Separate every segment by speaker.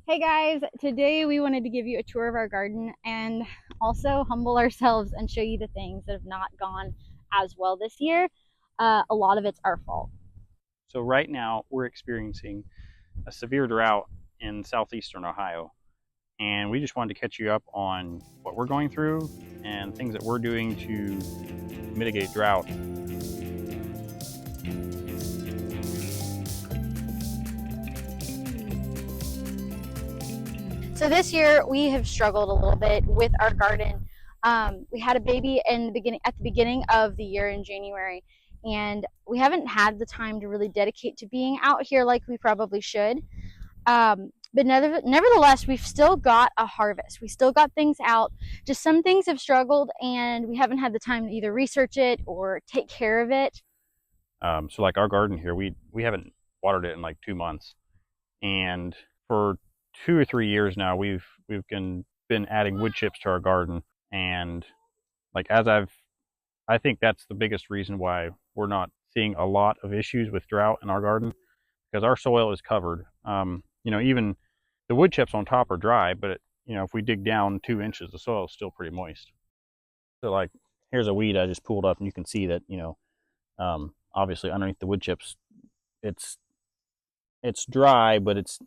Speaker 1: Hey guys, today we wanted to give you a tour of our garden and also humble ourselves and show you the things that have not gone as well this year. A lot of it's our fault.
Speaker 2: So right now we're experiencing a severe drought in southeastern Ohio, and we just wanted to catch you up on what we're going through and things that we're doing to mitigate drought.
Speaker 1: So this year we have struggled a little bit with our garden. We had a baby at the beginning of the year in January, and we haven't had the time to really dedicate to being out here like we probably should. But nevertheless, we've still got a harvest. We still got things out. Just some things have struggled, and we haven't had the time to either research it or take care of it.
Speaker 2: So like our garden here, we haven't watered it in like 2 months, and for 2 or 3 years now we've been adding wood chips to our garden, and like I think that's the biggest reason why we're not seeing a lot of issues with drought in our garden because our soil is covered. Even the wood chips on top are dry, but if we dig down 2 inches, the soil is still pretty moist. So like, here's a weed I just pulled up, and you can see that obviously underneath the wood chips, it's it's dry, but it's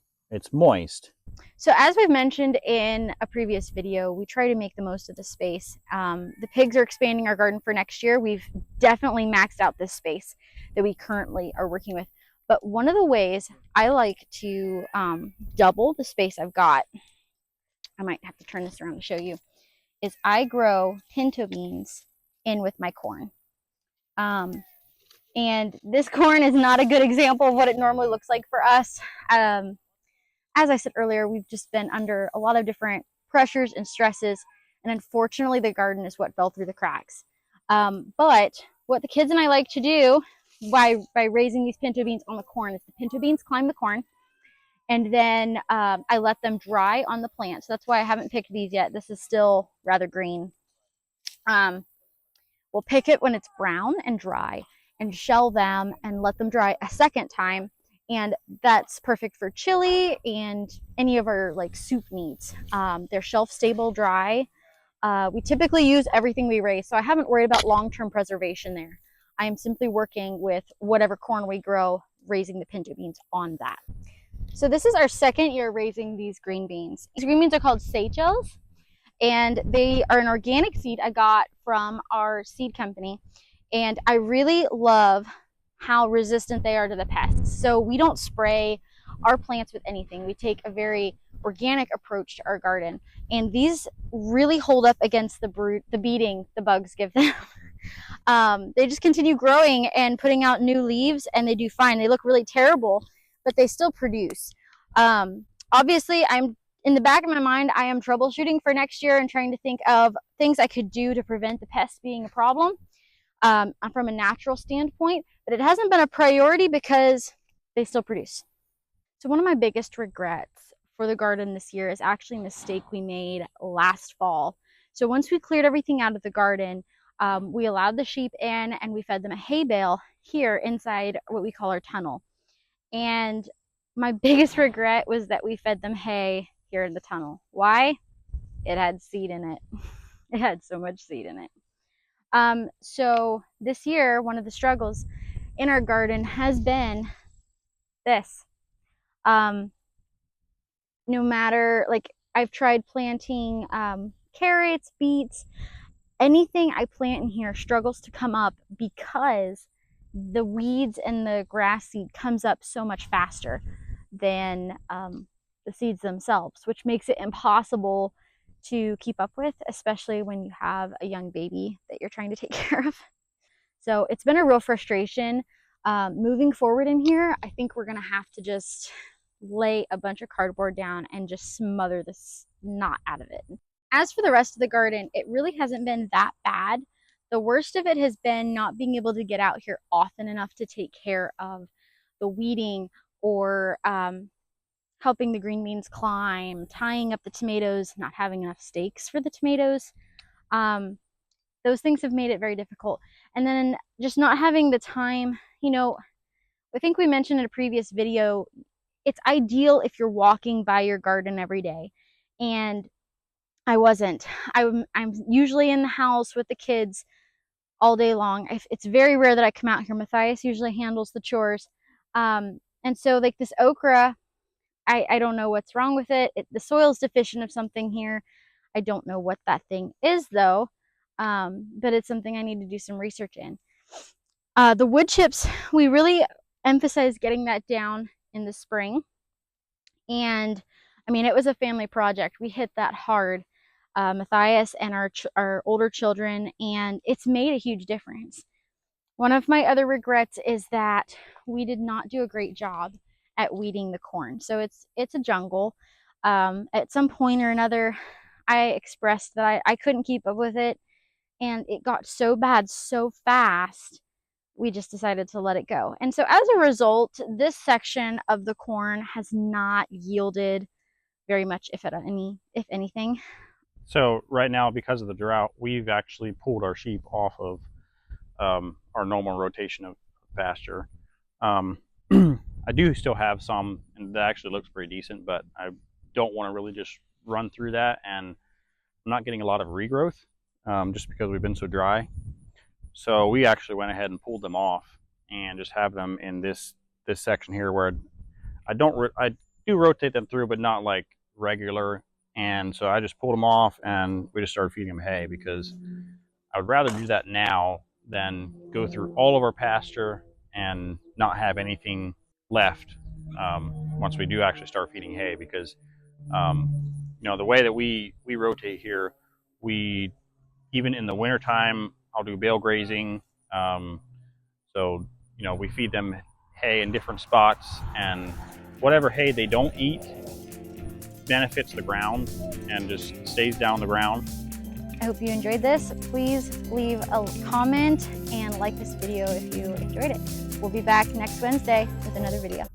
Speaker 2: moist.
Speaker 1: So as we've mentioned in a previous video, we try to make the most of the space. The pigs are expanding our garden for next year. We've definitely maxed out this space that we currently are working with. But one of the ways I like to double the space I've got, I might have to turn this around to show you, is I grow pinto beans in with my corn. And this corn is not a good example of what it normally looks like for us. As I said earlier, we've just been under a lot of different pressures and stresses, and unfortunately the garden is what fell through the cracks. But what the kids and I like to do by raising these pinto beans on the corn is the pinto beans climb the corn, and then I let them dry on the plant. So that's why I haven't picked these yet. This is still rather green. We'll pick it when it's brown and dry and shell them and let them dry a second time, and that's perfect for chili and any of our like soup needs. They're shelf stable, dry. We typically use everything we raise, so I haven't worried about long-term preservation there. I am simply working with whatever corn we grow, raising the pinto beans on that. So this is our second year raising these green beans. These green beans are called Seychelles, and they are an organic seed I got from our seed company. And I really love how resistant they are to the pests. So we don't spray our plants with anything. We take a very organic approach to our garden. And these really hold up against the beating the bugs give them. They just continue growing and putting out new leaves, and they do fine. They look really terrible, but they still produce. Obviously, I'm in the back of my mind, I am troubleshooting for next year and trying to think of things I could do to prevent the pests being a problem from a natural standpoint, but it hasn't been a priority because they still produce. So one of my biggest regrets for the garden this year is actually a mistake we made last fall. So once we cleared everything out of the garden, we allowed the sheep in and we fed them a hay bale here inside what we call our tunnel. And my biggest regret was that we fed them hay here in the tunnel. Why? It had seed in it. It had so much seed in it. So this year, one of the struggles in our garden has been this. No matter, like, I've tried planting carrots, beets, anything I plant in here struggles to come up because the weeds and the grass seed comes up so much faster than the seeds themselves, which makes it impossible to keep up with, especially when you have a young baby that you're trying to take care of. So it's been a real frustration. Moving forward in here, I think we're going to have to just lay a bunch of cardboard down and just smother the snot out of it. As for the rest of the garden, it really hasn't been that bad. The worst of it has been not being able to get out here often enough to take care of the weeding or helping the green beans climb, tying up the tomatoes, not having enough stakes for the tomatoes. Those things have made it very difficult. And then just not having the time, I think we mentioned in a previous video, it's ideal if you're walking by your garden every day. And I wasn't. I'm usually in the house with the kids all day long. It's very rare that I come out here. Matthias usually handles the chores. And so like this okra, I don't know what's wrong with it. The soil's deficient of something here. I don't know what that thing is though. But it's something I need to do some research in. The wood chips, we really emphasize getting that down in the spring. And I mean, it was a family project. We hit that hard, Matthias and our older children, and it's made a huge difference. One of my other regrets is that we did not do a great job at weeding the corn. So it's a jungle. At some point or another, I expressed that I couldn't keep up with it, and it got so bad so fast we just decided to let it go. And so as a result, this section of the corn has not yielded very much, if anything.
Speaker 2: So right now, because of the drought, we've actually pulled our sheep off of our normal rotation of pasture. I do still have some, and that actually looks pretty decent, but I don't want to really just run through that, and I'm not getting a lot of regrowth just because we've been so dry. So we actually went ahead and pulled them off and just have them in this section here where I do rotate them through, but not like regular. And so I just pulled them off and we just started feeding them hay, because I would rather do that now than go through all of our pasture and not have anything left once we do actually start feeding hay. Because the way that we rotate here, we, even in the wintertime, I'll do bale grazing. So we feed them hay in different spots, and whatever hay they don't eat benefits the ground and just stays down the ground.
Speaker 1: I hope you enjoyed this. Please leave a comment and like this video if you enjoyed it. We'll be back next Wednesday with another video.